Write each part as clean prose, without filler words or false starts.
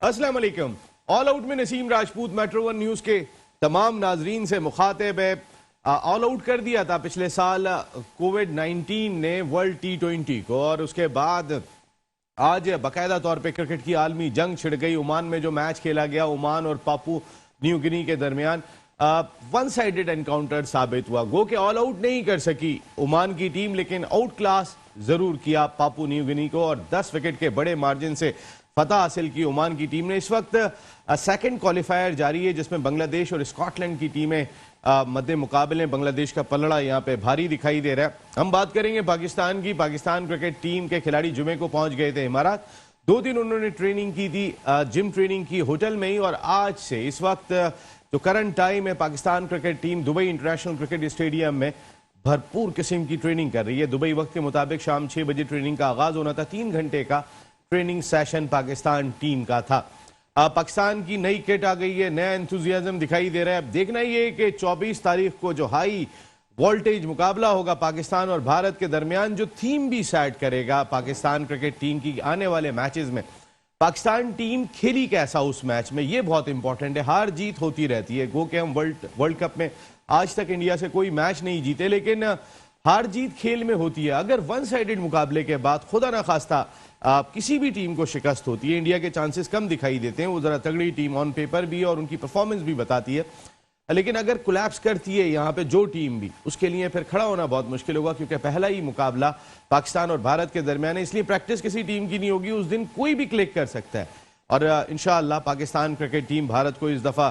अस्सलाम वालेकुम। All out में Naseem Rajput metro one news के तमाम नाजरीन से मुखातिब है। ऑल आउट कर दिया था पिछले साल कोविड-19 ने वर्ल्ड T20 को, और उसके बाद आज बाकायदा तौर पे क्रिकेट की आलमी जंग छिड़ गई। ओमान में जो मैच खेला गया, ओमान और पापू न्यू गिनी के दरमियान वन साइडेड एनकाउंटर साबित हुआ। गो के ऑल आउट नहीं कर सकी ओमान की टीम, लेकिन आउट क्लास जरूर किया पापू न्यू गिनी को, और 10 विकेट के बड़े मार्जिन से फतह हासिल की ओमान की टीम ने। इस वक्त सेकंड क्वालिफायर जारी है जिसमें बांग्लादेश और स्कॉटलैंड की टीमें मद्दे मुकाबले। बांग्लादेश का पलड़ा यहाँ पे भारी दिखाई दे रहा है। हम बात करेंगे पाकिस्तान की। पाकिस्तान क्रिकेट टीम के खिलाड़ी जुमे को पहुंच गए थे इमारात। 2 दिन उन्होंने ट्रेनिंग की थी, जिम ट्रेनिंग की होटल में ही, और आज से इस वक्त जो करंट टाइम है, Pakistan cricket team Dubai international cricket stadium में भरपूर किस्म की ट्रेनिंग कर रही है। दुबई वक्त के मुताबिक शाम 6 बजे ट्रेनिंग का आगाज होना था। 3 घंटे का ट्रेनिंग सेशन पाकिस्तान टीम का था। पाकिस्तान की नई किट आ गई है, नया एंथुजियाज्म दिखाई दे रहा है। अब देखना ये कि 24 तारीख को जो हाई वोल्टेज मुकाबला होगा पाकिस्तान और भारत के दरमियान, जो थीम भी सेट करेगा पाकिस्तान क्रिकेट टीम की आने वाले मैचेस में। पाकिस्तान टीम खेली कैसा उस मैच में, ये बहुत इंपॉर्टेंट है। हार जीत होती रहती है। गो के हम वर्ल्ड कप में आज तक इंडिया से कोई मैच नहीं जीते, लेकिन हार जीत खेल में होती है। अगर वन साइडेड मुकाबले के बाद खुदा ना खास्ता किसी भी टीम को शिकस्त होती है, इंडिया के चांसेस कम दिखाई देते हैं। वो जरा तगड़ी टीम ऑन पेपर भी और उनकी परफॉर्मेंस भी बताती है, लेकिन अगर कोलैप्स करती है यहाँ पे जो टीम भी, उसके लिए फिर खड़ा होना बहुत मुश्किल होगा, क्योंकि पहला ही मुकाबला पाकिस्तान और भारत के दरमियान है। इसलिए प्रैक्टिस किसी टीम की नहीं होगी, उस दिन कोई भी क्लिक कर सकता है। और इंशाअल्लाह पाकिस्तान क्रिकेट टीम भारत को इस दफा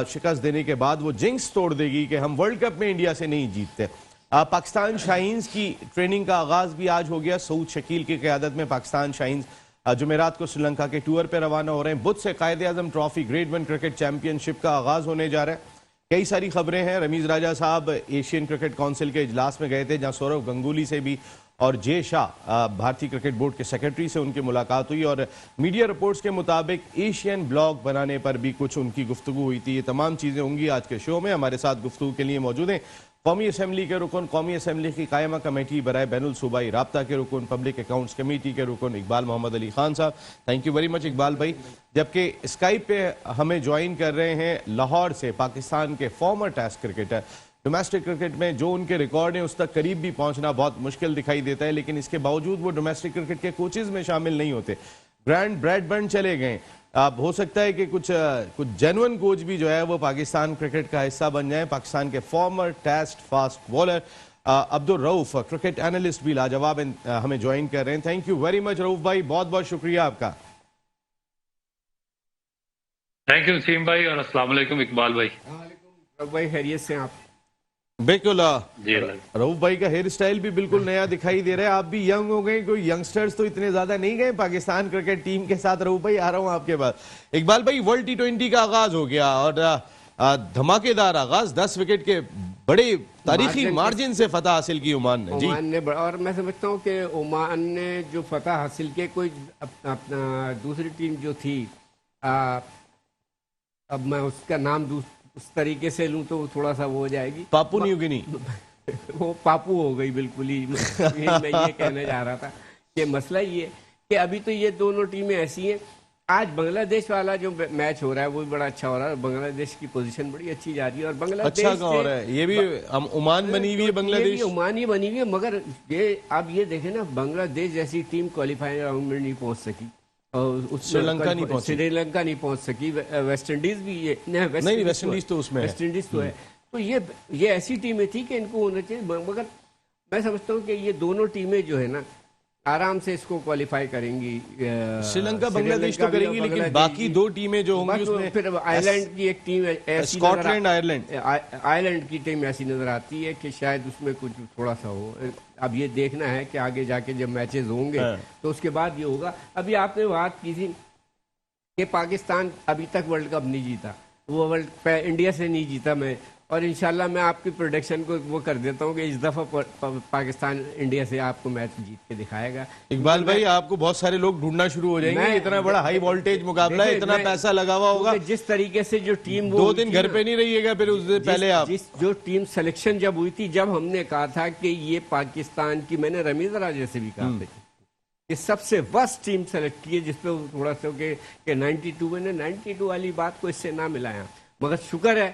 शिकस्त देने के बाद वो जिंक्स तोड़ देगी कि हम वर्ल्ड कप में इंडिया से नहीं जीतते। पाकिस्तान शाहीन्स की ट्रेनिंग का आगाज भी आज हो गया। सऊद शकील की क़यादत में पाकिस्तान शाहीन्स जुमेरात को श्रीलंका के टूर पर रवाना हो रहे हैं। बुध से कायदे आजम ट्रॉफी ग्रेड 1 क्रिकेट चैंपियनशिप का आगाज होने जा रहा है। कई सारी खबरें हैं। रमीज राजा साहब एशियन क्रिकेट काउंसिल के इजलास में गए थे, जहां सौरव गंगुली से भी और जे शाह भारतीय क्रिकेट बोर्ड के सेक्रेटरी से उनकी मुलाकात हुई, और मीडिया रिपोर्ट्स के मुताबिक एशियन ब्लॉग बनाने पर भी कुछ उनकी गुफ्तगू हुई थी। ये तमाम चीज़ें होंगी आज के शो में। हमारे साथ गुफ्तगू के लिए मौजूद हैं कौमी असम्बली के रुकन, कौमी असम्बली की कायमा कमेटी बराए बैनुल सूबाई राब्ता के रुकन, पब्लिक अकाउंट्स कमेटी के रुकन इकबाल मोहम्मद अली खान साहब। Thank you very much Iqbal भाई। जबकि स्काइप पे हमें ज्वाइन कर रहे हैं लाहौर से पाकिस्तान के former test cricketer. Domestic cricket में जो उनके रिकॉर्ड हैं उस तक करीब भी पहुंचना बहुत मुश्किल दिखाई देता है, लेकिन इसके बावजूद वो डोमेस्टिक क्रिकेट के कोचेज में शामिल नहीं होते। ग्रैंड ब्रैडबर्न चले गए। अब हो सकता है कि कुछ जेन्युइन कोच भी जो है वो पाकिस्तान क्रिकेट का हिस्सा बन जाए। पाकिस्तान के former test fast bowler Abdul Rauf, cricket analyst भी लाजवाब हमें ज्वाइन कर रहे हैं। Thank you very much Rauf भाई, बहुत बहुत शुक्रिया आपका। थैंक यू नसीम भाई, और अस्सलाम वालेकुम इकबाल भाई। भाई खैरियत से आप? बिल्कुल। रऊफ भाई का हेयर स्टाइल भी बिल्कुल नया दिखाई दे रहा है। आप भी यंग हो गए, कोई यंगस्टर्स तो इतने ज्यादा नहीं गए पाकिस्तान क्रिकेट टीम के साथ। रऊफ भाई आ रहा हूं आपके पास। इकबाल भाई, वर्ल्ड T20 का आगाज हो गया और धमाकेदार आगाज, 10 विकेट के बड़े तारीखी मार्जिन से फतह हासिल की ओमान ने। ओमान ने और मैं समझता हूँ कि ओमान ने जो फतह हासिल की, कोई अपना दूसरी टीम जो थी, अब मैं उसका नाम उस तरीके से लूं तो थोड़ा सा वो हो जाएगी, पापू न्यू गिनी। वो पापू हो गई बिल्कुल ही। मैं ये कहने जा रहा था कि मसला ये कि अभी तो ये दोनों टीमें ऐसी हैं। आज बांग्लादेश वाला जो मैच हो रहा है वो भी बड़ा अच्छा हो रहा है। बांग्लादेश की पोजीशन बड़ी अच्छी जा रही है, और बांग्लादेश अच्छा हो रहा है। ये भी ओमान बनी हुई है, बांग्लादेश ओमान ही बनी हुई है। मगर ये आप ये देखें ना, बांग्लादेश जैसी टीम क्वालिफाइंग राउंड में नहीं पहुंच सकी, श्रीलंका नहीं पहुंच सकी। वेस्ट इंडीज भी ये नहीं, वेस्ट इंडीज तो उसमें वेस्ट इंडीज तो है। तो ये ऐसी टीमें थी कि इनको होना चाहिए। मगर मैं समझता हूँ कि ये दोनों टीमें जो है ना आराम से इसको क्वालिफाई करेंगी। श्रीलंका बांग्लादेश तो करेंगी, लेकिन बाकी 2 टीमें जो होंगी उसमें फिर आयरलैंड की एक टीम ऐसी, स्कॉटलैंड आयरलैंड की टीम ऐसी नजर आती है कि शायद उसमें कुछ थोड़ा सा हो। अब ये देखना है कि आगे जाके जब मैचेस होंगे तो उसके बाद ये होगा। अभी आपने बात की थी कि पाकिस्तान अभी तक वर्ल्ड कप नहीं जीता, वो इंडिया से नहीं जीता। मैं और इंशाल्लाह मैं आपकी प्रोडिक्शन को वो कर देता हूँ कि इस दफा पाकिस्तान इंडिया से आपको मैच जीत के दिखाएगा। इकबाल भाई, आपको बहुत सारे लोग ढूंढना शुरू हो जाएंगे। इतना बड़ा हाई वोल्टेज मुकाबला है, इतना पैसा लगा हुआ होगा। जिस तरीके से जो टीम 2 दिन घर पे नहीं रहिएगा, फिर उससे पहले आप जो टीम सिलेक्शन जब हुई थी, जब हमने कहा था कि ये पाकिस्तान की, मैंने रमीज राजा से भी कहा था कि सबसे वर्स्ट टीम सेलेक्ट की है, जिसपे वो थोड़ा सा कि 92 में 92 वाली बात को इससे ना मिलाया, मगर शुक्र है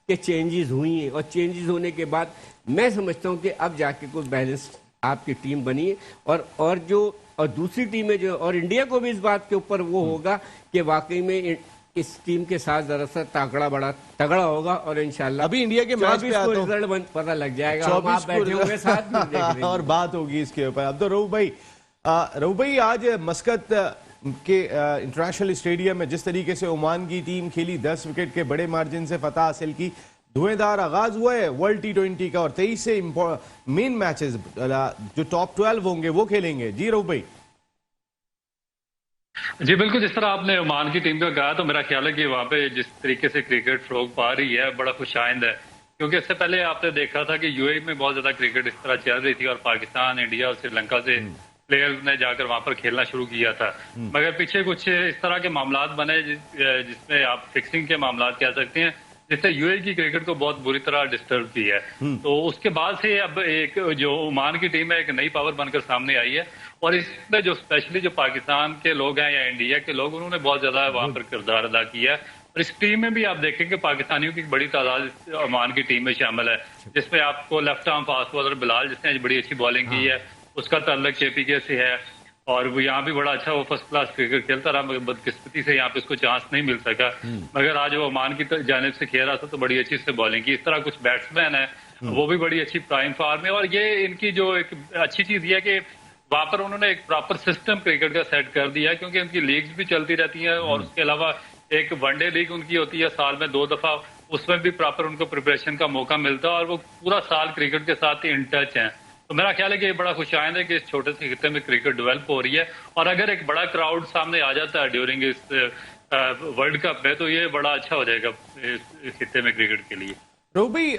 कि चेंजेस हुई हैं, और चेंजेस होने के बाद मैं समझता हूं कि अब जाके कोई बैलेंस आपकी टीम बनी है, और दूसरी टीमें जो, और इंडिया को भी इस बात के ऊपर वो होगा कि वाकई में इस टीम के साथ जरा सा बड़ा तगड़ा होगा, और इंशाल्लाह अभी इंडिया के मैच पे आता हूं, रिजल्ट पता लग जाएगा, हम आप बैठे हुए साथ में देख रहे हैं। और बात होगी इसके ऊपर। अब तो रऊफ भाई आज मस्कत के इंटरनेशनल स्टेडियम में जिस तरीके से ओमान की टीम खेली, 10 विकेट के बड़े मार्जिन से फतह हासिल की, धुएंधार आगाज हुआ है वर्ल्ड T20 का, और 23 से मेन मैचेस जो टॉप 12 होंगे वो खेलेंगे। जी रऊफ भाई। जी बिल्कुल, जिस तरह आपने ओमान की टीम का कहा, तो मेरा ख्याल है कि वहाँ पे जिस तरीके से क्रिकेट फरोग पा रही है, बड़ा खुशाइंद है। क्योंकि इससे पहले आपने देखा था कि यूएई में बहुत ज्यादा क्रिकेट इस तरह चल रही थी, और पाकिस्तान, इंडिया और श्रीलंका से प्लेयर्स ने जाकर वहां पर खेलना शुरू किया था। मगर पीछे कुछ इस तरह के मामला बने जिसमें आप फिक्सिंग के मामला कह सकते हैं, जिससे यूएई की क्रिकेट को बहुत बुरी तरह डिस्टर्ब की है। तो उसके बाद से अब एक जो ओमान की टीम है, एक नई पावर बनकर सामने आई है, और इसमें जो स्पेशली जो पाकिस्तान के लोग हैं या इंडिया के लोग, उन्होंने बहुत ज्यादा वहां पर किरदार अदा किया है। और इस टीम में भी आप देखेंगे पाकिस्तानियों की बड़ी तादाद ओमान की टीम में शामिल है, जिसमें आपको left arm fast bowler Bilal, जिसने बड़ी अच्छी बॉलिंग की है, उसका ताल्लुक KPK से है, और वो यहाँ भी बड़ा अच्छा, वो फर्स्ट क्लास क्रिकेट खेलता रहा, मगर बदकिस्मती से यहाँ पे उसको चांस नहीं मिल सका। मगर आज वो ओमान की जानिब से खेल रहा था, तो बड़ी अच्छी से बॉलिंग की। इस तरह कुछ बैट्समैन है, वो भी बड़ी अच्छी प्राइम फॉर्म है, और ये इनकी जो एक अच्छी चीज ये है कि वहां पर उन्होंने एक प्रॉपर सिस्टम क्रिकेट का सेट कर दिया है, क्योंकि उनकी लीग्स भी चलती रहती हैं, और उसके अलावा एक वनडे लीग उनकी होती है साल में 2 दफा, उसमें भी प्रॉपर उनको प्रिपरेशन का मौका मिलता है, और वो पूरा साल क्रिकेट के साथ ही इन टच हैं। तो मेरा ख्याल है कि ये बड़ा खुशाइंद है कि इस छोटे से खिते में क्रिकेट डेवलप हो रही है, और अगर एक बड़ा क्राउड सामने आ जाता है ड्यूरिंग इस वर्ल्ड कप में, तो ये बड़ा अच्छा हो जाएगा इस खिते में क्रिकेट के लिए। रऊफ भाई,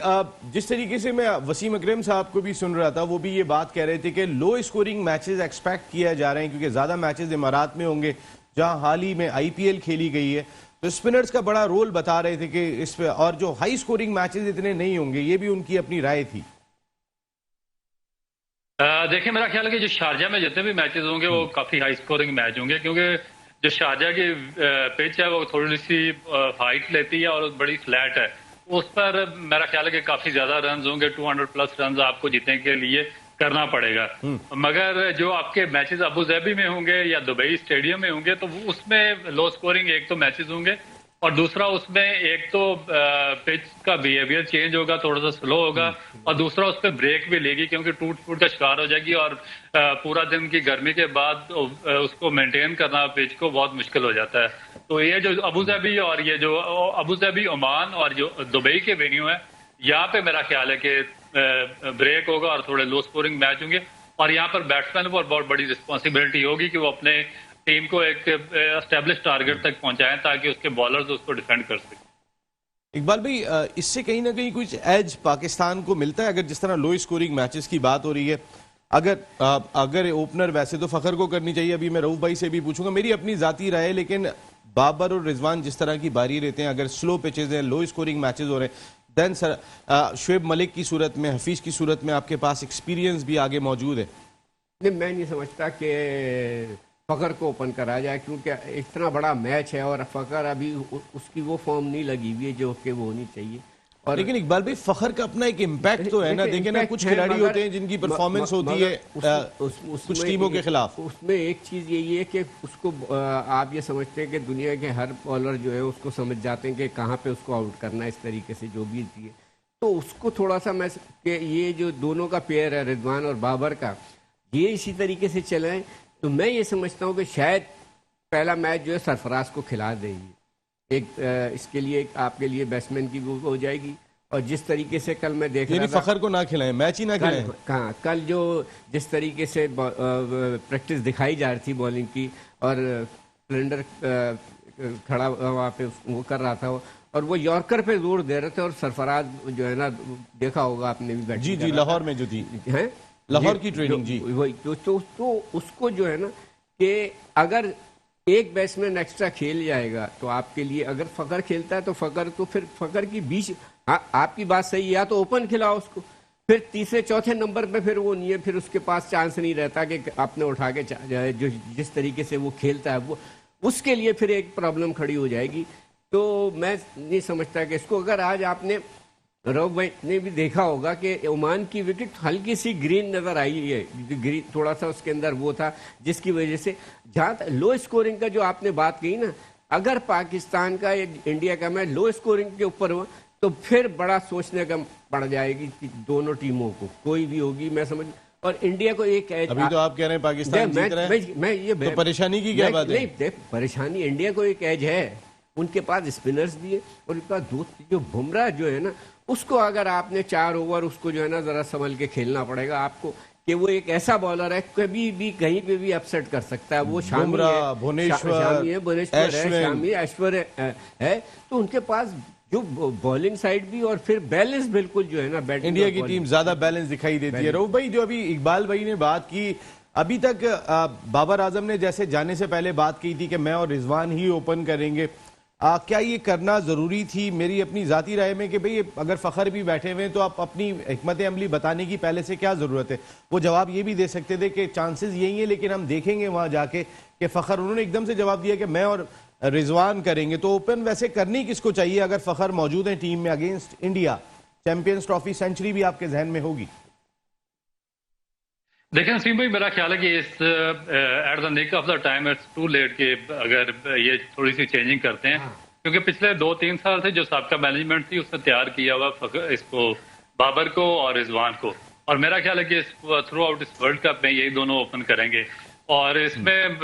जिस तरीके से मैं वसीम अकरम साहब को भी सुन रहा था, वो भी ये बात कह रहे थे कि लो स्कोरिंग मैचेस एक्सपेक्ट किया जा रहे हैं, क्योंकि ज्यादा मैचेस इमारात में होंगे, जहां हाल ही में IPL खेली गई है, तो स्पिनर्स का बड़ा रोल बता रहे थे कि इस पे, और जो हाई स्कोरिंग मैचेस इतने नहीं होंगे, ये भी उनकी अपनी राय थी। देखिए, मेरा ख्याल है कि जो शारजा में जितने भी मैचेस होंगे वो काफी हाई स्कोरिंग मैच होंगे, क्योंकि जो शारजा की पिच है वो थोड़ी सी हाइट लेती है और बड़ी फ्लैट है। उस पर मेरा ख्याल है कि काफी ज्यादा रन होंगे, 200+ रन आपको जीतने के लिए करना पड़ेगा। मगर जो आपके मैचेस अबू धाबी में होंगे या दुबई स्टेडियम में होंगे, तो उसमें लो स्कोरिंग एक तो मैचेस होंगे, और दूसरा उसमें एक तो पिच का बिहेवियर चेंज होगा, थोड़ा सा स्लो होगा, और दूसरा उस पर ब्रेक भी लेगी, क्योंकि टूट फूट का शिकार हो जाएगी, और पूरा दिन की गर्मी के बाद उसको मेंटेन करना पिच को बहुत मुश्किल हो जाता है। तो ये जो अबू धाबी और ये जो अबू धाबी, ओमान और जो दुबई के वेन्यू है, यहाँ पे मेरा ख्याल है कि ब्रेक होगा और थोड़े लो स्कोरिंग मैच होंगे, और यहाँ पर बैट्समैन पर बहुत बड़ी रिस्पॉन्सिबिलिटी होगी कि वो अपने टीम को एक एस्टेब्लिश टारगेट तक पहुंचाएं, ताकि उसके बॉलर्स उसको डिफेंड कर सकें। इकबाल भाई, इससे कहीं ना कहीं कुछ एज पाकिस्तान को मिलता है, अगर जिस तरह लो स्कोरिंग मैचेस की बात हो रही है, अगर ओपनर वैसे तो फखर को करनी चाहिए, अभी मैं रऊफ भाई से भी पूछूंगा, मेरी अपनी जाती राय है, लेकिन बाबर और रिजवान जिस तरह की बारी रहते हैं, अगर स्लो पिचेज हैं, लो स्कोरिंग मैचेस हो रहे हैं, देन शुएब मलिक की सूरत में, हफीज की सूरत में आपके पास एक्सपीरियंस भी आगे मौजूद है। नहीं, मैं नहीं समझता कि फखर को ओपन करा जाए, क्योंकि इतना बड़ा मैच है और फखर अभी उसकी वो फॉर्म नहीं लगी हुई है जो कि वो होनी चाहिए। और लेकिन इकबाल भाई, फखर का अपना एक इम्पैक्ट तो है ना, देखिए ना, कुछ खिलाड़ी होते हैं जिनकी परफॉर्मेंस होती है कुछ टीमों के खिलाफ। उसमें एक चीज यही है कि उसको आप ये समझते हैं कि दुनिया के हर बॉलर जो है उसको समझ जाते हैं कि कहाँ पे उसको आउट करना है, इस तरीके से जो भी है, तो उसको थोड़ा सा मैं कि ये जो दोनों का पेयर है रिजवान और बाबर का, ये इसी तरीके से चलाएं, तो मैं ये समझता हूँ कि शायद पहला मैच जो है सरफराज को खिला देगी। एक इसके लिए आपके लिए बैट्समैन की वो हो जाएगी। और जिस तरीके से कल मैं देख रहा था, फखर को ना खिलाएं, मैच ही ना खिलाएं। कहाँ कल जो जिस तरीके से प्रैक्टिस दिखाई जा रही थी बॉलिंग की, और स्प्लेंडर खड़ा वहाँ पे वो कर रहा था, और वो यॉर्कर पे जोर दे रहे थे, और सरफराज जो है ना, देखा होगा आपने भी, जी जी, लाहौर में जो थी है, लाहौर की ट्रेनिंग, जी वही तो उसको जो है ना, कि अगर एक बैट्समैन एक्स्ट्रा खेल जाएगा तो आपके लिए, अगर फखर खेलता है तो फखर की 20, हाँ आपकी बात सही है, या तो ओपन खिलाओ उसको, फिर तीसरे चौथे नंबर पे फिर वो नहीं है, फिर उसके पास चांस नहीं रहता कि आपने उठा के जो जिस तरीके से वो खेलता है वो उसके लिए फिर एक प्रॉब्लम खड़ी हो जाएगी। तो मैं नहीं समझता कि इसको, अगर आज आपने रऊफ भाई ने भी देखा होगा कि ओमान की विकेट हल्की सी ग्रीन नजर आई है, ग्रीन थोड़ा सा उसके अंदर वो था जिसकी वजह से, जहाँ लो स्कोरिंग का जो आपने बात कही ना, अगर पाकिस्तान का इंडिया का मैच लो स्कोरिंग के ऊपर हुआ तो फिर बड़ा सोचने का पड़ जाएगी कि दोनों टीमों को कोई भी होगी, मैं समझ। और इंडिया को एक एज, अभी तो आप कह रहे हैं पाकिस्तान जीत रहा है, मैं ये तो परेशानी की क्या बात है? नहीं देख, परेशानी इंडिया को एक एज है, उनके पास स्पिनर्स भी है और उनके पास दो, जो बुमराह जो है ना, उसको अगर आपने 4 ओवर उसको जो है ना जरा संभल के खेलना पड़ेगा आपको, कि वो एक ऐसा बॉलर है कभी भी कहीं पे भी अपसेट कर सकता है। वो शामी है, भुवनेश्वर है, शामी ऐश्वर्य है, तो उनके पास जो बॉलिंग साइड भी और फिर बैलेंस बिल्कुल जो है ना, बैटिंग इंडिया की टीम ज्यादा बैलेंस दिखाई देती है। रऊफ भाई, जो अभी इकबाल भाई ने बात की, अभी तक बाबर आजम ने जैसे जाने से पहले बात की थी कि मैं और रिजवान ही ओपन करेंगे, क्या ये करना जरूरी थी? मेरी अपनी जाती राय में कि भाई अगर फखर भी बैठे हुए हैं तो आप अपनी हिकमत अमली बताने की पहले से क्या जरूरत है? वो जवाब ये भी दे सकते थे कि चांसेस यही है, लेकिन हम देखेंगे वहां जाके कि फखर, उन्होंने एकदम से जवाब दिया कि मैं और रिजवान करेंगे। तो ओपन वैसे करनी किसको चाहिए अगर फखर मौजूद है टीम में against India? Champions trophy century भी आपके जहन में होगी। देखें नसीम भाई, मेरा ख्याल है कि इस at the nick of the time it's too late कि अगर ये थोड़ी सी चेंजिंग करते हैं, क्योंकि पिछले 2-3 साल से जो साबका मैनेजमेंट थी उसने तैयार किया हुआ इसको बाबर को और रिजवान को, और मेरा ख्याल है कि थ्रू आउट इस वर्ल्ड कप में यही दोनों ओपन करेंगे। और इसमें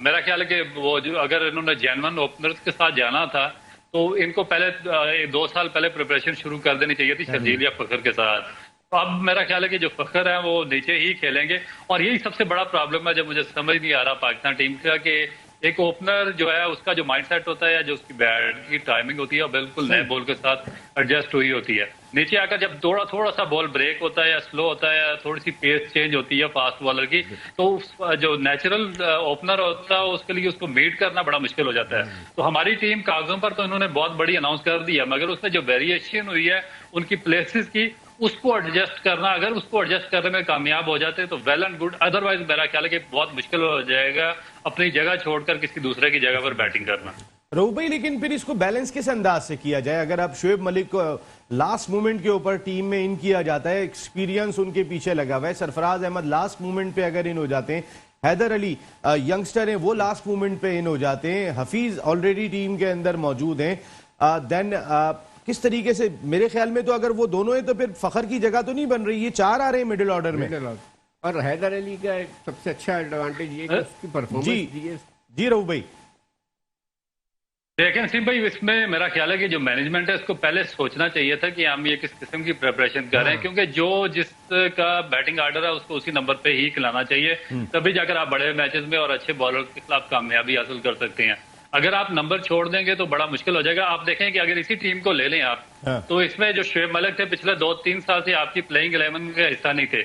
मेरा ख्याल है कि वो जो अगर इन्होंने जेन्युइन ओपनर्स के साथ जाना था तो इनको पहले 2 साल पहले प्रिपरेशन शुरू कर देनी चाहिए थी शर्जील या फखर के साथ। तो अब मेरा ख्याल है कि जो फखर है वो नीचे ही खेलेंगे, और यही सबसे बड़ा प्रॉब्लम है जो मुझे समझ नहीं आ रहा पाकिस्तान टीम का, कि एक ओपनर जो है उसका जो माइंडसेट होता है या जो उसकी बैट की टाइमिंग होती है वो बिल्कुल नए बॉल के साथ एडजस्ट हुई होती है। नीचे आकर जब थोड़ा सा बॉल ब्रेक होता है या स्लो होता है या थोड़ी सी पेस चेंज होती है फास्ट बॉलर की, तो जो नेचुरल ओपनर होता है उसके लिए उसको मीट करना बड़ा मुश्किल हो जाता है। तो हमारी टीम कागजों पर तो इन्होंने बहुत बड़ी अनाउंस कर दी है, मगर उसमें जो वेरिएशन हुई है उनकी प्लेसेस की, उसको एडजस्ट करना, अगर उसको एडजस्ट करने में कामयाब हो जाते तो वेल एंड गुड, अदरवाइज मेरा ख्याल है कि बहुत मुश्किल हो जाएगा अपनी जगह छोड़कर किसी दूसरे की जगह पर बैटिंग करना। रऊफ भाई, लेकिन फिर इसको बैलेंस किस अंदाज से किया जाए? अगर आप शोएब मलिक को लास्ट मोमेंट के ऊपर टीम में इन किया जाता है, एक्सपीरियंस उनके पीछे लगा हुआ है, सरफराज अहमद लास्ट मोमेंट पे अगर इन हो जाते हैं, हैदर अली यंगस्टर हैं वो लास्ट मोमेंट पे इन हो जाते हैं, हफीज ऑलरेडी टीम के अंदर मौजूद हैं, देन किस तरीके से, मेरे ख्याल में तो अगर वो दोनों हैं तो फिर फखर की जगह तो नहीं बन रही, ये 4 आ रहे हैं मिडिल ऑर्डर में। और हैदर अली का सबसे अच्छा एडवांटेज ये कि उसकी परफॉर्मेंस जी रऊफ भाई। देखें नसीम भाई, इसमें मेरा ख्याल है कि जो मैनेजमेंट है उसको पहले सोचना चाहिए था कि हम ये किस किस्म की प्रिपरेशन कर रहे हैं, क्योंकि जो जिसका बैटिंग ऑर्डर है उसको उसी नंबर पे ही खिलाना चाहिए, तभी जाकर आप बड़े मैचेस में और अच्छे बॉलर के खिलाफ कामयाबी हासिल कर सकते हैं। अगर आप नंबर छोड़ देंगे तो बड़ा मुश्किल हो जाएगा। आप देखें कि अगर इसी टीम को ले लें आप, तो इसमें जो शोएब मलिक थे पिछले 2-3 साल से आपकी प्लेइंग 11 का हिस्सा नहीं थे,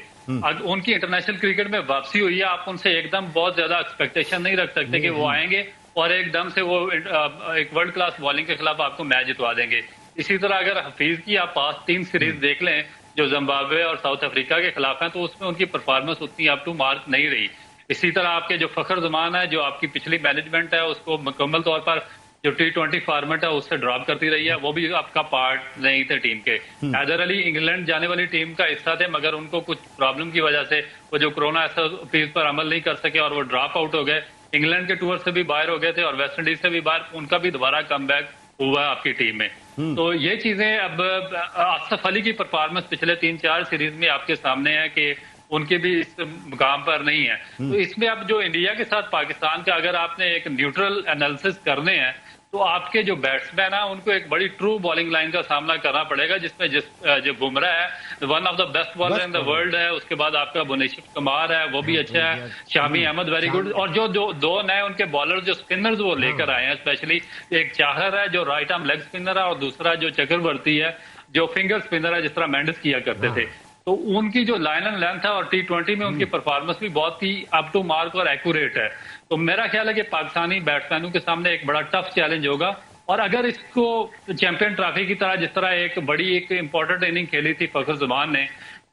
उनकी इंटरनेशनल क्रिकेट में वापसी हुई है, आप उनसे एकदम बहुत ज्यादा एक्सपेक्टेशन नहीं रख सकते कि वो आएंगे और एकदम से वो एक वर्ल्ड क्लास बॉलिंग के खिलाफ आपको मैच जितवा देंगे। इसी तरह अगर हफीज की आप पास 3 सीरीज देख लें जो जिम्बाब्वे और साउथ अफ्रीका के खिलाफ हैं, तो उसमें उनकी परफॉर्मेंस उतनी अप टू मार्क नहीं रही। इसी तरह आपके जो फखर जमान है, जो आपकी पिछली मैनेजमेंट है उसको मुकम्मल तौर पर जो T20 फॉर्मेट है उससे ड्रॉप करती रही है, वो भी आपका पार्ट नहीं थे टीम के। हैदर अली इंग्लैंड जाने वाली टीम का हिस्सा थे, मगर उनको कुछ प्रॉब्लम की वजह से वो जो कोरोना एसओपीज पर अमल नहीं कर सके और वो ड्रॉप आउट हो गए, इंग्लैंड के टूर से भी बाहर हो गए थे और वेस्ट इंडीज से भी बाहर, उनका भी दोबारा कम बैक हुआ आपकी टीम में। तो ये चीजें अब आसिफ अली की परफॉर्मेंस पिछले 3-4 सीरीज में आपके सामने है कि उनके भी इस मुकाम पर नहीं है। तो इसमें अब जो इंडिया के साथ पाकिस्तान का अगर आपने एक न्यूट्रल एनालिसिस करने हैं, तो आपके जो बैट्समैन है उनको एक बड़ी ट्रू बॉलिंग लाइन का सामना करना पड़ेगा, जिसमें जो बुमराह है one of the best bowler in the world है, उसके बाद आपका भुवनेश्वर कुमार है वो भी अच्छा है, शामी अहमद वेरी गुड, और जो 2 नए उनके बॉलर जो स्पिनर्स वो लेकर आए हैं, स्पेशली एक चाहर है जो राइट आर्म लेग स्पिनर है और दूसरा जो चक्रवर्ती है जो फिंगर स्पिनर है, जिस तरह मेंडिस किया करते थे। तो उनकी जो लाइन एंड लेंथ है और T20 में उनकी परफॉर्मेंस भी बहुत ही अप टू मार्क और एक्यूरेट है। तो मेरा ख्याल है कि पाकिस्तानी बैट्समैनों के सामने एक बड़ा टफ चैलेंज होगा, और अगर इसको चैंपियन ट्रॉफी की तरह जिस तरह एक बड़ी एक इंपॉर्टेंट इनिंग खेली थी फखर जमान ने,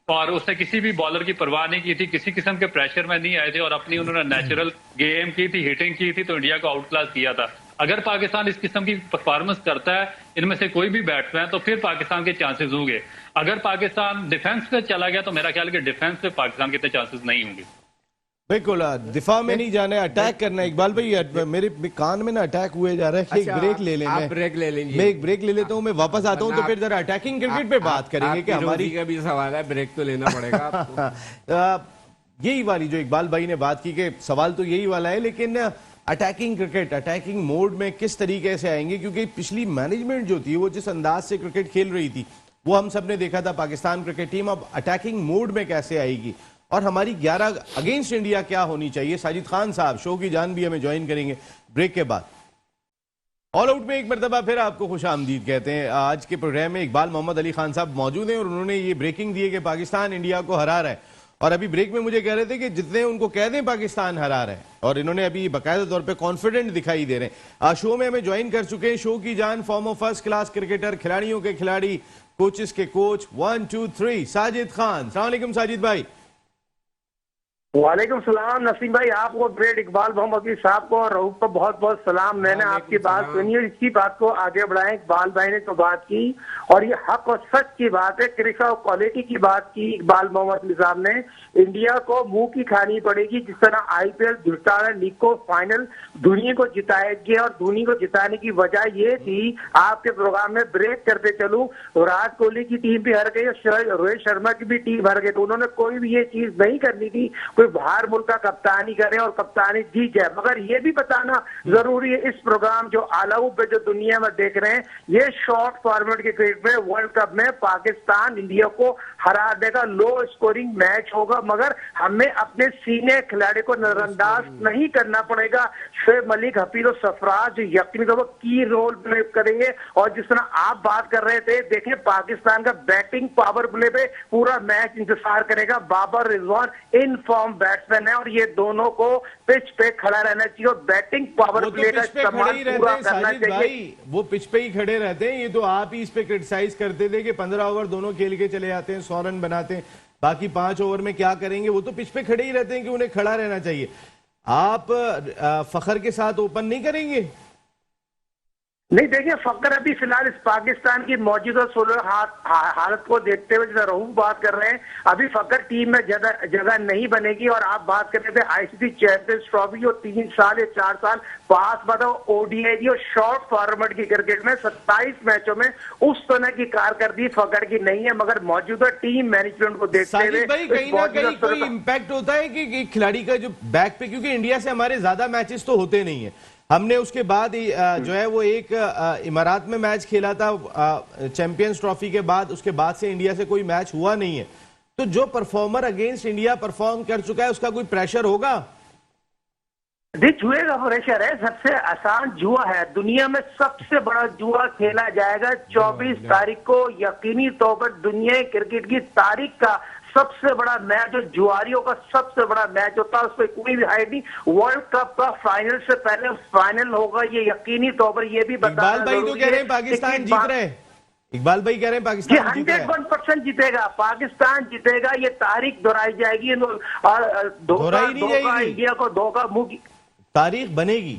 और उसने किसी भी बॉलर की परवाह नहीं की थी, किसी किस्म के प्रेशर में नहीं आए थे और अपनी उन्होंने नेचुरल गेम की थी, हिटिंग की थी, तो इंडिया को आउट क्लास किया था। अगर पाकिस्तान इस किस्म की परफॉर्मेंस करता है इनमें से कोई भी बैट्समैन, तो फिर पाकिस्तान के चांसेस होंगे। अगर पाकिस्तान डिफेंस पे चला गया तो मेरा ख्याल है कि डिफेंस पे पाकिस्तान के इतने चांसेस नहीं होंगे। बिल्कुल दिफा में नहीं जाना है, अटैक करना है। इकबाल भाई मेरे कान में ना अटैक हुए जा रहा है। एक ब्रेक ले लें, आप ब्रेक ले लीजिए, मैं एक ब्रेक ले लेता हूँ, मैं वापस आता हूँ, तो फिर जरा अटैकिंग क्रिकेट पे बात करेंगे कि हमारी का भी सवाल है, ब्रेक तो लेना पड़ेगा आपको। यही वाली जो इकबाल भाई ने बात की कि सवाल तो यही वाला है, लेकिन अटैकिंग क्रिकेट, अटैकिंग मोड में किस तरीके से आएंगे, क्योंकि पिछली मैनेजमेंट जो थी वो जिस अंदाज से क्रिकेट खेल रही थी वो हम सब ने देखा था। पाकिस्तान क्रिकेट टीम अब अटैकिंग मोड में कैसे आएगी और हमारी 11 अगेंस्ट इंडिया क्या होनी चाहिए। साजिद खान साहब शो की जान भी हमें ज्वाइन करेंगे ब्रेक के बाद। ऑल आउट में एक मरतबा फिर आपको खुश आमदीद कहते हैं। आज के प्रोग्राम में इकबाल मोहम्मद अली खान साहब मौजूद हैं और उन्होंने ये ब्रेकिंग दी है कि पाकिस्तान इंडिया को हरा रहा है। और अभी ब्रेक में मुझे कह रहे थे कि जितने उनको कह दें पाकिस्तान हरा रहा है, और इन्होंने अभी बाकायदा तौर पे कॉन्फिडेंट दिखाई दे रहे हैं। शो में हमें ज्वाइन कर चुके हैं शो की जान, फॉर्मर फर्स्ट क्लास क्रिकेटर, खिलाड़ियों के खिलाड़ी, कोचेस के कोच, 1 2 3 साजिद खान। अस्सलाम वालेकुम साजिद भाई। वालेकुम सलाम नसीम भाई, आपको ग्रेट इकबाल मोहम्मद अली साहब को और रऊफ को बहुत बहुत सलाम। मैंने आपकी बात सुनी और इसी बात को आगे बढ़ाएं। इकबाल भाई ने तो बात की और ये हक और सच की बात है, क्रिकेट और क्वालिटी की बात की इकबाल मोहम्मद अली साहब ने। इंडिया को मुंह की खानी पड़ेगी, जिस तरह आईपीएल जीता है, लीग को फाइनल धोनी को जिताएगी। और धोनी को जिताने की वजह ये थी, आपके प्रोग्राम में ब्रेक करते चलूं, विराट कोहली की टीम भी हार गई और रोहित शर्मा की भी टीम हार गई, तो उन्होंने कोई भी ये चीज नहीं करनी थी कोई बाहर मुल्क का कप्तानी करे और कप्तानी जीत जाए। मगर ये भी बताना जरूरी है, इस प्रोग्राम जो आलाऊ पे जो दुनिया में देख रहे हैं, ये शॉर्ट फॉर्मेट के क्रिकेट में वर्ल्ड कप में पाकिस्तान इंडिया को हरा देगा, लो स्कोरिंग मैच होगा। मगर हमें अपने सीनियर खिलाड़ी को नजरअंदाज नहीं करना पड़ेगा। शोएब मलिक, हफीज और सरफराज यकीनी तौर पर की रोल प्ले करेंगे। और जिस तरह आप बात कर रहे थे, देखें पाकिस्तान का बैटिंग पावर प्ले पे पूरा मैच इंतजार करेगा। Babar Rizwan in form batsman है और ये दोनों को पिच पे खड़ा रहना चाहिए और बैटिंग पावर प्ले का इस्तेमाल पूरा करना चाहिए। वो पिच पे ही खड़े रहते हैं। ये तो आप ही इस पे क्रिटिसाइज करते थे कि 15 ओवर दोनों खेल के चले जाते हैं, 100 रन बनाते हैं, बाकी 5 ओवर में क्या करेंगे। वो तो पिच पे खड़े ही रहते हैं कि उन्हें खड़ा रहना चाहिए। आप फखर के साथ ओपन नहीं करेंगे? नहीं, देखिए फकर अभी फिलहाल इस पाकिस्तान की मौजूदा हालत को देखते हुए, जैसे रहूफ बात कर रहे हैं, अभी फकर टीम में जगह नहीं बनेगी। और आप बात कर रहे थे आईसीसी चैंपियंस ट्रॉफी और 3 साल या 4 साल पास बताओ ओडीआई और शॉर्ट फॉर्मेट की क्रिकेट में 27 मैचों में उस तरह की कारकर्दगी फकर की नहीं है। मगर मौजूदा टीम मैनेजमेंट को देखते हुए कहीं ना कहीं कोई इम्पैक्ट होता है कि खिलाड़ी का जो बैक पे, क्योंकि इंडिया से हमारे ज्यादा मैचेस तो होते नहीं है। हमने उसके बाद जो है वो एक इमारात में मैच खेला था चैंपियंस ट्रॉफी के बाद, उसके बाद से इंडिया से कोई मैच हुआ नहीं है। तो जो परफॉर्मर अगेंस्ट इंडिया परफॉर्म कर चुका है उसका कोई प्रेशर होगा? जुए का प्रेशर है, सबसे आसान जुआ है दुनिया में, सबसे बड़ा जुआ खेला जाएगा 24 तारीख को। यकीनी तौर पर दुनिया क्रिकेट की तारीख का सबसे बड़ा मैच, जो जुआरियों का सबसे बड़ा मैच होता है, उस पर कोई भी हाइड नहीं। वर्ल्ड कप का फाइनल से पहले फाइनल होगा, ये यकीनी तौर पर ये भी बताना इकबाल भाई तो कह रहे हैं पाकिस्तान जीत रहे हैं। इकबाल भाई कह रहे हैं पाकिस्तान जीत रहा है। 100% जीतेगा, पाकिस्तान जीतेगा, ये तारीख दोहराई जाएगी और धोखा इंडिया को धोखा मुंह की तारीख बनेगी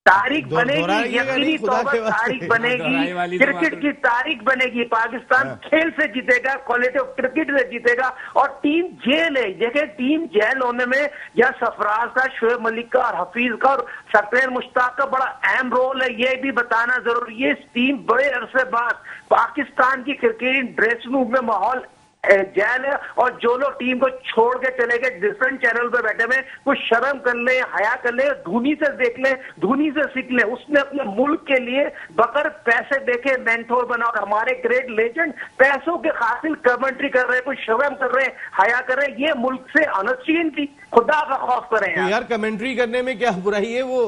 तारीख बनेगी, यकीनी तौर पर तारीख बनेगी, क्रिकेट की तारीख बनेगी। पाकिस्तान खेल से जीतेगा, क्वालिटी ऑफ क्रिकेट से जीतेगा। और टीम जेल है, देखे टीम जेल होने में या सरफराज का, शोएब मलिक का और हफीज का और सरफराज मुश्ताक का बड़ा अहम रोल है, ये भी बताना जरूरी है। इस टीम बड़े अरसे बाद पाकिस्तान की क्रिकेट ड्रेसिंग रूम में माहौल जेल है। और जो लोग टीम को छोड़ के चले गए, डिफरेंट चैनल पे बैठे हुए, कुछ शर्म कर ले, हया कर ले, धोनी से देख ले, धोनी से सीख ले। उसने अपने मुल्क के लिए बकर पैसे देखे मेंटोर बना, और हमारे ग्रेट लेजेंड पैसों के खातिर कमेंट्री कर रहे, कुछ शर्म कर रहे, हया कर रहे। ये मुल्क से अनसीन की खुदा का खौफ करें तो यार कमेंट्री करने में क्या बुराई है? वो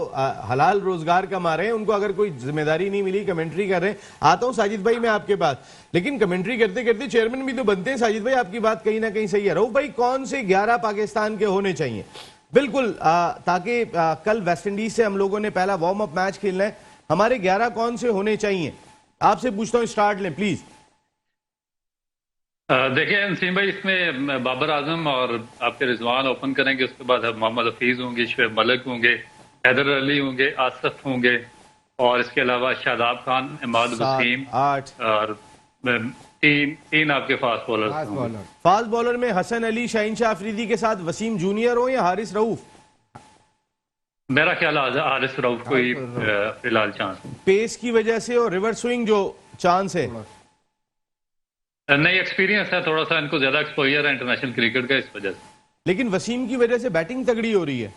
हलाल रोजगार कमा रहे हैं, उनको अगर कोई जिम्मेदारी नहीं मिली कमेंट्री कर रहे हैं। आता हूं साजिद भाई मैं आपके पास, लेकिन कमेंट्री करते करते चेयरमैन भी तो बनते हैं। साजिद भाई आपकी बात कहीं ना कहीं सही है। रऊफ भाई कौन से 11 पाकिस्तान के होने चाहिए? बिल्कुल, ताकि कल वेस्टइंडीज से हम लोगों ने पहला वार्म अप मैच खेलना है, हमारे 11 कौन से होने चाहिए? आपसे पूछता हूं, स्टार्ट लें प्लीज। देखिए नसीम भाई, इसमें बाबर आजम और आपके रिजवान ओपन करेंगे, उसके बाद मोहम्मद हफीज होंगे, शुएब मलिक होंगे, हैदर अली होंगे, आसिफ होंगे, और इसके अलावा शादाब खान, इमाद 7, वसीम 8 और तीन आपके fast bowler fast bowler. Fast bowler में हसन अली, शहीनशाह अफरीदी के साथ वसीम जूनियर हो या हारिस रऊफ? मेरा ख्याल है हारिस रऊफ को ही फिलहाल चांस। पेस की वजह से और रिवर्स स्विंग जो चांस है, नई एक्सपीरियंस है, थोड़ा सा इनको ज्यादा एक्सपोजर है इंटरनेशनल क्रिकेट का, इस वजह से। लेकिन वसीम की वजह से बैटिंग तगड़ी हो रही है।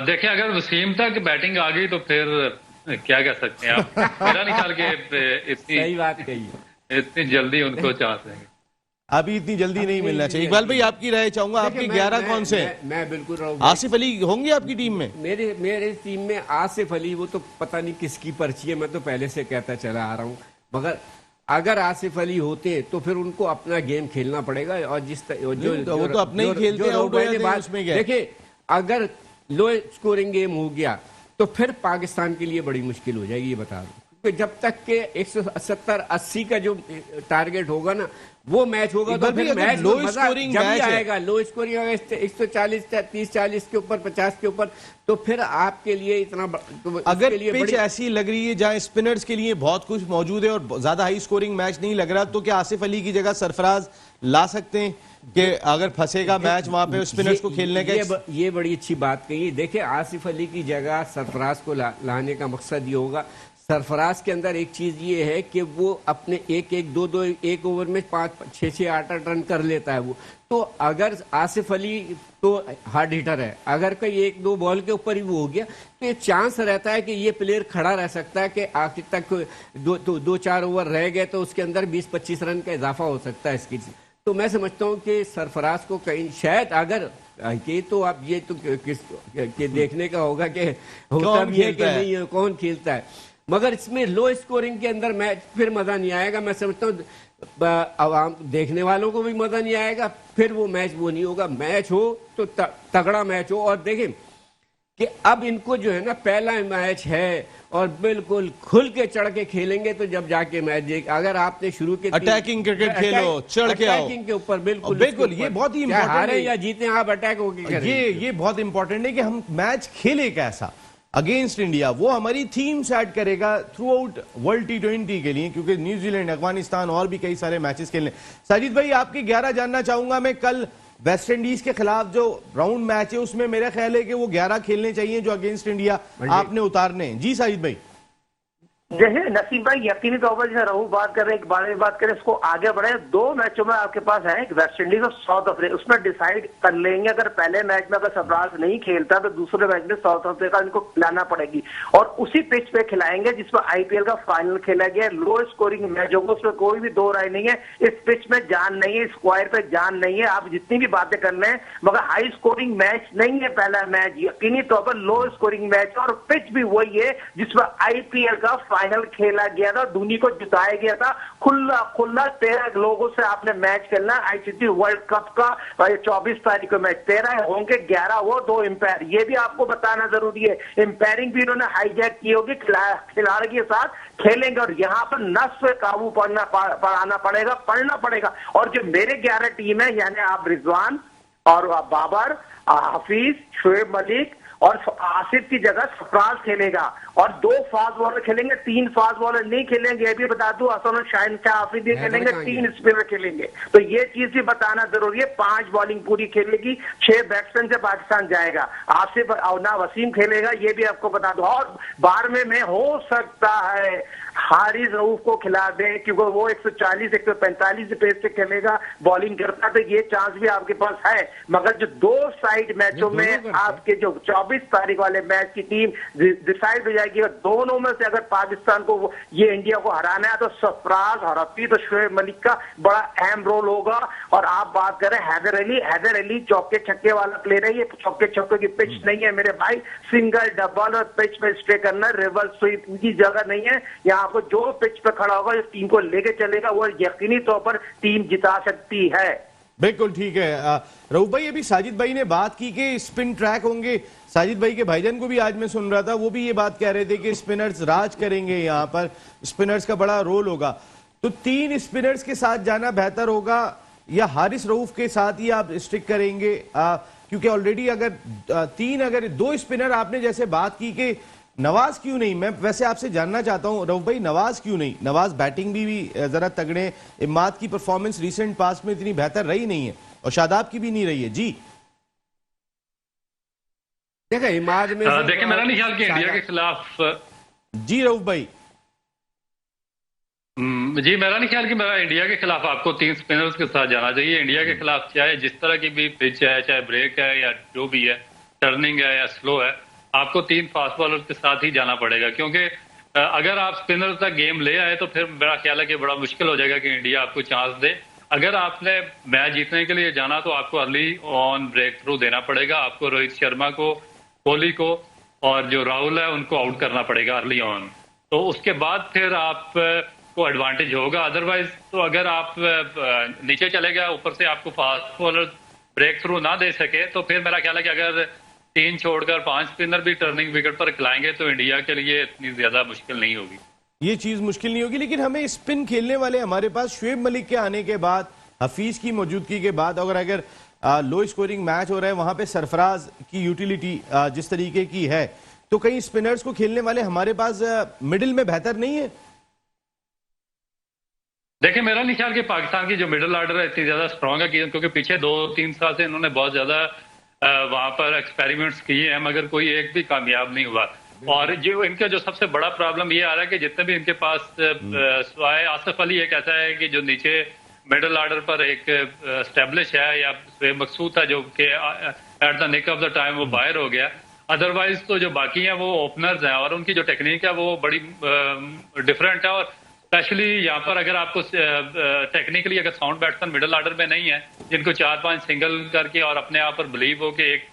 देखिए अगर वसीम तक बैटिंग आ गई तो फिर क्या कह सकते हैं आप। मेरा नहीं ख्याल कि सही बात कही है। इतनी जल्दी उनको चांस देंगे। अभी इतनी जल्दी नहीं मिलना चाहिए। इकबाल भाई आपकी राय चाहूंगा, आपके 11 कौन से हैं? मैं बिल्कुल रहूं। आसिफ अली होंगे आपकी टीम में? मेरे टीम में आसिफ अली, वो तो पता नहीं किसकी पर्ची है, मैं तो पहले से कहता चला आ रहा हूँ, मगर अगर आसिफ अली होते तो फिर उनको अपना गेम खेलना पड़ेगा। और वो तो अपने ही खेलते हैं, आउट हो जाते हैं, उसमें क्या है? देखिए अगर लो स्कोरिंग गेम हो गया तो फिर पाकिस्तान के लिए बड़ी मुश्किल हो जाएगी, ये बता दूं। क्योंकि जब तक के 170-80 का जो टारगेट होगा ना, वो मैच होगा तो फिर मैच लो में मजा स्कोरिंग जब मैच ही है। आएगा। लो स्कोरिंग अगर 140, 30-40 के ऊपर, 50 के ऊपर, तो फिर आपके लिए इतना तो अगर पिच ऐसी लग रही है जहां स्पिनर्स के लिए बहुत कुछ मौजूद है और ज्यादा हाई स्कोरिंग मैच नहीं लग रहा, तो क्या आसिफ अली की जगह सरफराज ला सकते हैं कि अगर फंसेगा मैच वहां पे स्पिनर्स को खेलने का? ये बड़ी अच्छी बात कही है। देखिए आसिफ अली की जगह सरफराज को लाने का मकसद ये होगा, सरफराज के अंदर एक चीज ये है कि वो अपने एक ओवर में 5-6, 8 रन कर लेता है वो। तो अगर आसिफ अली तो हार्ड हिटर है, अगर कोई 1-2 बॉल के ऊपर ही वो हो गया तो ये चांस रहता है कि ये प्लेयर खड़ा रह सकता है कि आखिर तक 2-4 ओवर रह गए तो उसके अंदर 20-25 रन का इजाफा हो सकता है इसकी। तो मैं समझता हूँ कि सरफराज को कहीं शायद अगर ये तो आप ये तो किस के देखने का होगा कि होता भी है कि नहीं है, कौन खेलता है, मगर इसमें लो स्कोरिंग के अंदर मैच फिर मजा नहीं आएगा। मैं समझता हूँ आवाम देखने वालों को भी मजा नहीं आएगा, फिर वो मैच वो नहीं होगा। मैच हो तो तगड़ा मैच हो। और देखें कि अब इनको जो है ना पहला मैच है और बिल्कुल खुल के चढ़ के खेलेंगे तो जब जाके मैच देख, अगर आपने शुरू के अटैकिंग क्रिकेट खेलो, चढ़ के आओ, अटैकिंग के ऊपर बिल्कुल ये बहुत ही इंपॉर्टेंट हारे या जीते आप अटैक होके करें। ये बहुत इंपॉर्टेंट है कि हम मैच खेले कैसा अगेंस्ट इंडिया, वो हमारी थीम सेट करेगा थ्रू आउट वर्ल्ड T20 के लिए, क्योंकि न्यूजीलैंड, अफगानिस्तान और भी कई सारे मैचेस खेलने। साजिद भाई आपके 11 जानना चाहूंगा मैं। कल वेस्ट इंडीज के खिलाफ जो राउंड मैच है उसमें मेरा ख्याल है कि वो 11 खेलने चाहिए जो अगेंस्ट इंडिया आपने उतारने हैं। जी साजिद भाई। जैसे नसीम भाई यकीनी तौर पर जैसे रहू बात कर रहे हैं, एक बारे में बात करें, इसको आगे बढ़े। 2 मैचों में आपके पास है, एक वेस्ट इंडीज और साउथ अफ्रीका, उसमें डिसाइड कर लेंगे। अगर पहले मैच में अगर सरफराज नहीं खेलता तो दूसरे मैच में साउथ अफ्रीका इनको खिलाना पड़ेगी और उसी पिच पे खिलाएंगे जिसमें IPL का फाइनल खेला गया। लो स्कोरिंग मैच होगा, उसमें कोई भी 2 राय नहीं है। इस पिच में जान नहीं है, स्क्वायर पे जान नहीं है। आप जितनी भी बातें कर रहे हैं, मगर हाई स्कोरिंग मैच नहीं है पहला मैच, यकीनी तौर पर लो स्कोरिंग मैच है। और पिच भी वही है जिसमें IPL का फाइनल खेला गया था, धोनी को जिताया गया था। खुला 13 लोगों से आपने मैच खेलना। ICC वर्ल्ड कप का 24 तारीख को मैच, 13 होंगे, 11 वो, 2 एम्पायर। ये भी आपको बताना जरूरी है। एम्पायरिंग भी इन्होंने हाईजैक की होगी, खिलाड़ी के साथ खेलेंगे और यहाँ पर नस पे काबू पढ़ना पड़ेगा। और जो मेरे 11 टीम है, यानी आप रिजवान और बाबर, हफीज, शुएब मलिक और आसिफ की जगह सरफराज खेलेगा और 2 फास्ट बॉलर खेलेंगे, 3 फास्ट बॉलर नहीं खेलेंगे। ये भी बता दूं, हसन और शहीनशाह अफरीदी खेलेंगे, 3 स्पिनर खेलेंगे। तो ये चीज भी बताना जरूरी है। 5 बॉलिंग पूरी खेलेगी, 6 बैट्समैन से पाकिस्तान जाएगा। आसिफ और ना वसीम खेलेगा, ये भी आपको बता दूं। और 12वें में हो सकता है हारिस रऊफ को खिला दें, क्योंकि वो 140, 145 पेस से खेलेगा, बॉलिंग करता, तो ये चांस भी आपके पास है। मगर जो 2 साइड मैचों में आपके जो 24 तारीख वाले मैच की टीम डिसाइड हो जाएगी और दोनों में से अगर पाकिस्तान को ये इंडिया को हराना है तो सरफराज और हफीज और शुएब मलिक का बड़ा अहम रोल होगा। और आप बात करें हैदर अली चौके छक्के वाला प्लेयर है। ये चौके छक्के की पिच नहीं है मेरे भाई, सिंगल डबल और पिच पे स्टे करना, रिवर्स स्वीप की जगह नहीं है। यहाँ पर जो पिच पे खड़ा होगा, इस टीम को लेके चलेगा, वो यकीनी तौर पर टीम जिता सकती है। बिल्कुल ठीक है। रऊफ भाई, अभी साजिद भाई ने बात की कि स्पिन ट्रैक होंगे। साजिद भाई के भाईजान को भी आज मैं सुन रहा था, वो भी ये बात कह रहे थे कि स्पिनर्स राज करेंगे, यहाँ पर स्पिनर्स का बड़ा रोल होगा। तो 3 स्पिनर्स के साथ जाना बेहतर होगा या हारिस रऊफ के साथ ही आप स्टिक करेंगे? क्योंकि ऑलरेडी अगर 2 स्पिनर आपने जैसे बात की कि नवाज क्यों नहीं, मैं वैसे आपसे जानना चाहता हूं रऊफ भाई, नवाज क्यों नहीं? नवाज बैटिंग भी जरा तगड़े, इमाद की परफॉर्मेंस रिसेंट पास में इतनी बेहतर रही नहीं है और शादाब की भी नहीं रही है। जी देखिए इमाद में देखिए मेरा नहीं ख्याल कि इंडिया के खिलाफ जी रऊफ भाई जी मेरा नहीं ख्याल कि मेरा इंडिया के खिलाफ आपको 3 स्पिनर्स के साथ जाना चाहिए। इंडिया के खिलाफ चाहे जिस तरह की भी पिच है, चाहे ब्रेक है या जो भी है, टर्निंग है या स्लो है, आपको 3 फास्ट बॉलर के साथ ही जाना पड़ेगा। क्योंकि अगर आप स्पिनर तक गेम ले आए तो फिर मेरा ख्याल है कि बड़ा मुश्किल हो जाएगा कि इंडिया आपको चांस दे। अगर आपने मैच जीतने के लिए जाना तो आपको अर्ली ऑन ब्रेक थ्रू देना पड़ेगा। आपको रोहित शर्मा को, कोहली को और जो राहुल है उनको आउट करना पड़ेगा अर्ली ऑन, तो उसके बाद फिर आप को एडवांटेज होगा। अदरवाइज तो अगर आप नीचे चले गए, ऊपर से आपको फास्ट बॉलर ब्रेक थ्रू ना दे सके, तो फिर मेरा ख्याल है कि अगर 3 छोड़कर 5 स्पिनर भी टर्निंग विकेट पर खिलाएंगे तो इंडिया के लिए इतनी ज्यादा मुश्किल नहीं होगी। ये चीज मुश्किल नहीं होगी, लेकिन हमें स्पिन खेलने वाले हमारे पास शुएब मलिक के आने के बाद, हफीज की मौजूदगी के बाद, अगर लो स्कोरिंग मैच हो रहा है वहां पे सरफराज की यूटिलिटी जिस तरीके की है, तो कहीं स्पिनर्स को खेलने वाले हमारे पास मिडिल में बेहतर नहीं है? देखिए मेरा नहीं ख्याल कि पाकिस्तान की जो मिडिल ऑर्डर है इतनी ज्यादा स्ट्रांग है, क्योंकि पीछे 2-3 साल से इन्होंने बहुत ज्यादा वहां पर एक्सपेरिमेंट्स किए हैं, मगर कोई एक भी कामयाब नहीं हुआ। और जो इनका जो सबसे बड़ा प्रॉब्लम ये आ रहा है कि जितने भी इनके पास स्वाय आसिफ अली एक ऐसा है कि जो नीचे मिडिल ऑर्डर पर एक स्टेब्लिश है, या शुएब मकसूद था जो कि at the nick of the time वो बाहर हो गया। अदरवाइज तो जो बाकी हैं वो ओपनर्स हैं और उनकी जो टेक्निक है वो बड़ी डिफरेंट है। और स्पेशली यहाँ पर अगर आपको टेक्निकली अगर साउंड बैट्समैन मिडिल ऑर्डर में नहीं है, जिनको 4-5 सिंगल करके और अपने आप पर बिलीव हो कि एक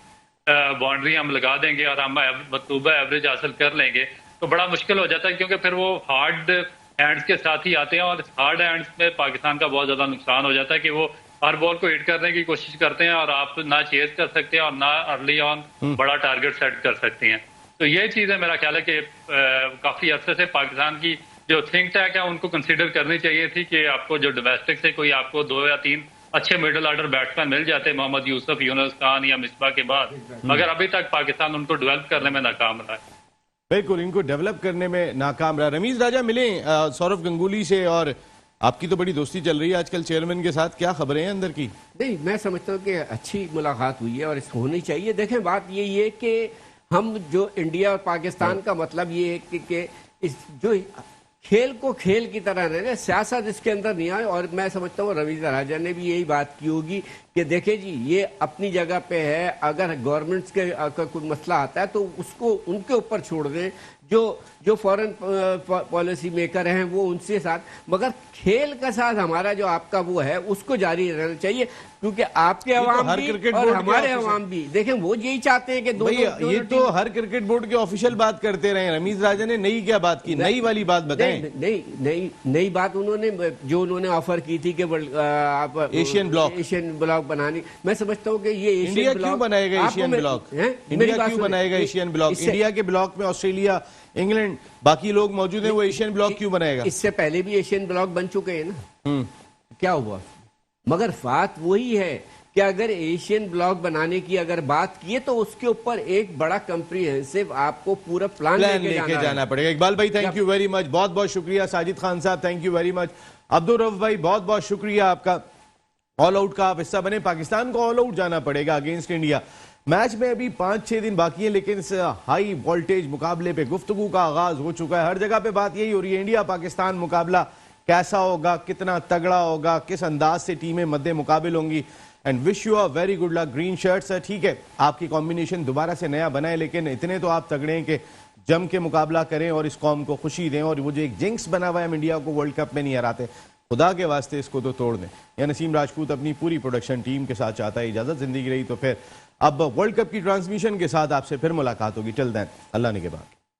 बाउंड्री हम लगा देंगे और हम मतलूबा एवरेज हासिल कर लेंगे, तो बड़ा मुश्किल हो जाता है। क्योंकि फिर वो हार्ड हैंड्स के साथ ही आते हैं और हार्ड हैंड्स में पाकिस्तान का बहुत ज्यादा नुकसान हो जाता है कि वो हर बॉल को हिट करने की कोशिश करते हैं और आप ना चेज कर सकते हैं और ना अर्ली ऑन बड़ा टारगेट सेट कर सकते हैं। तो ये चीज है, मेरा ख्याल है कि काफी अरसे से पाकिस्तान की जो थिंक टैंक है उनको कंसीडर करनी चाहिए थी कि आपको जो डोमेस्टिक से कोई आपको 2 या 3 अच्छे मिडिल ऑर्डर बैट्समैन मिल जाते, मोहम्मद यूसुफ, यूनुस खान या मिसबा के बाद, मगर अभी तक पाकिस्तान उनको डेवलप करने में नाकाम रहा है। बिल्कुल, इनको डेवलप करने में नाकाम रहा। रमीज राजा मिले सौरव गंगुली से, और आपकी तो बड़ी दोस्ती चल रही है आजकल चेयरमैन के साथ, क्या खबरें हैं अंदर की? नहीं, मैं समझता हूँ कि अच्छी मुलाकात हुई है और इसको होनी चाहिए। देखें बात यही है कि हम जो इंडिया और पाकिस्तान का मतलब ये है कि इस जो खेल को खेल की तरह रहे, सियासत इसके अंदर नहीं आए। और मैं समझता हूँ रवीज राजा ने भी यही बात की होगी कि देखे जी ये अपनी जगह पे है, अगर गवर्नमेंट्स के अगर कोई मसला आता है तो उसको उनके ऊपर छोड़ दें, जो फॉरेन पॉलिसी मेकर हैं वो उनसे साथ, मगर खेल का साथ हमारा जो आपका वो है उसको जारी रहना चाहिए। क्योंकि आपके अवाम भी और हमारे अवाम भी देखें वो यही चाहते हैं कि दोनों ये तो हर क्रिकेट बोर्ड के ऑफिशियल बात करते रहे। रमीज राजा ने नई क्या बात की? नई वाली बात बताएं। नई बात उन्होंने जो उन्होंने ऑफर की थी कि आप एशियन ब्लॉक बनानी, मैं समझता हूँ कि ये इंडिया क्यों बनाएगा एशियन ब्लॉक? इंडिया क्यों बनाएगा एशियन ब्लॉक? इंडिया के ब्लॉक में ऑस्ट्रेलिया, इंग्लैंड, बाकी लोग मौजूद हैं, वो एशियन ब्लॉक क्यों बनाएगा? इससे पहले भी एशियन ब्लॉक बन चुके हैं ना, क्या हुआ? मगर बात वही है कि अगर एशियन ब्लॉक बनाने की अगर बात की है तो उसके ऊपर एक बड़ा कंप्रीहेंसिव आपको पूरा प्लान लेके जाना पड़ेगा। इकबाल भाई थैंक यू वेरी मच, बहुत बहुत शुक्रिया। साजिद खान साहब thank you very much. Abdul Rauf भाई बहुत बहुत शुक्रिया आपका। ऑल आउट का आप हिस्सा बने। पाकिस्तान को ऑल आउट जाना पड़ेगा अगेंस्ट इंडिया। मैच में अभी 5-6 दिन बाकी है, लेकिन इस हाई वोल्टेज मुकाबले पे गुफ्तगू का आगाज हो चुका है। हर जगह पे बात यही हो रही है, इंडिया पाकिस्तान मुकाबला कैसा होगा, कितना तगड़ा होगा, किस अंदाज से टीमें मद्दे मुकाबिल होंगी। And wish you a very good luck. Green shirts है, ठीक है, आपकी कॉम्बिनेशन दोबारा से नया बनाए, लेकिन इतने तो आप तगड़े हैं कि जम के मुकाबला करें और इस कौम को खुशी दें। और वो जो एक जिंक्स बना हुआ है, हम इंडिया को वर्ल्ड कप में नहीं हराते, खुदा के वास्ते इसको तो तोड़ दें। या नसीम राजपूत अपनी पूरी प्रोडक्शन टीम के साथ चाहता है इजाजत, जिंदगी रही तो फिर अब वर्ल्ड कप की ट्रांसमिशन के साथ आपसे फिर मुलाकात होगी। टिल देन अल्लाह ने के बाद।